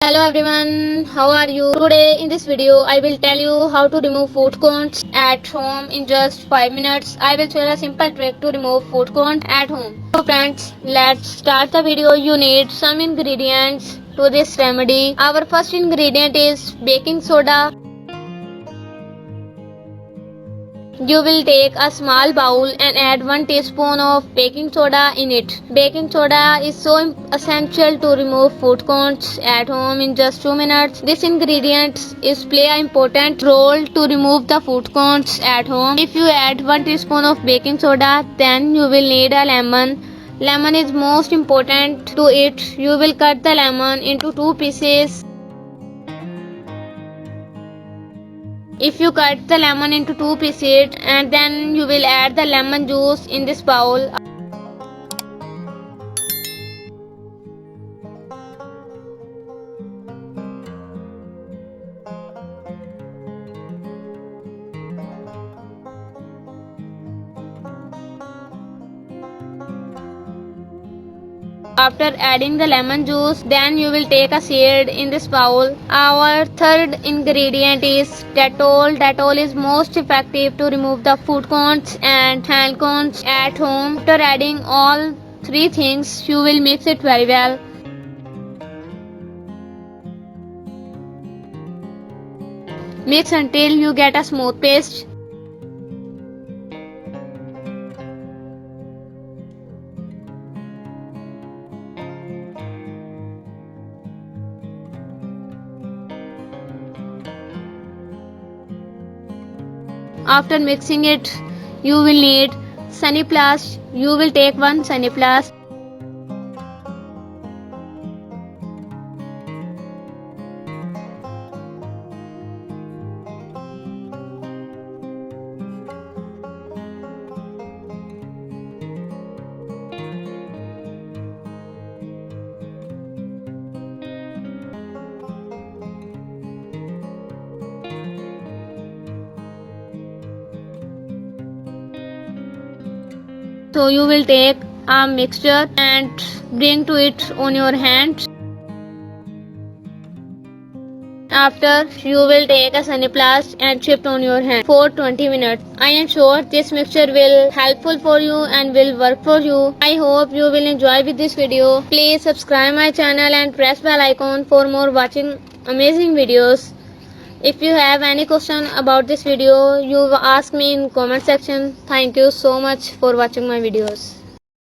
Hello everyone, how are you? Today in this video I will tell you how to remove food cones at home in just 5 minutes. I will share a simple trick to remove food cones at home. So friends, let's start the video. You need some ingredients to this remedy. Our first ingredient is baking soda. You will take a small bowl and add 1 teaspoon of baking soda in it. Baking soda is so essential to remove food cones at home in just 2 minutes. This ingredient is play an important role to remove the food cones at home. If you add 1 teaspoon of baking soda, then you will need a lemon. Lemon is most important to it. You will cut the lemon into 2 pieces. If you cut the lemon into 2 pieces and then you will add the lemon juice in this bowl. After adding the lemon juice, then you will take a shade in this bowl. Our third ingredient is Dettol. Dettol is most effective to remove the food cones and hand cones at home. After adding all 3 things, you will mix it very well. Mix until you get a smooth paste. After mixing it, you will need Sunny Plus. You will take 1 Sunny Plus. So you will take a mixture and bring to it on your hand. After, you will take a Sunny Plus and shift on your hand for 20 minutes. I am sure this mixture will helpful for you and will work for you. I hope you will enjoy with this video. Please subscribe my channel and press bell icon for more watching amazing videos. If you have any question about this video, you ask me in comment section. Thank you so much for watching my videos.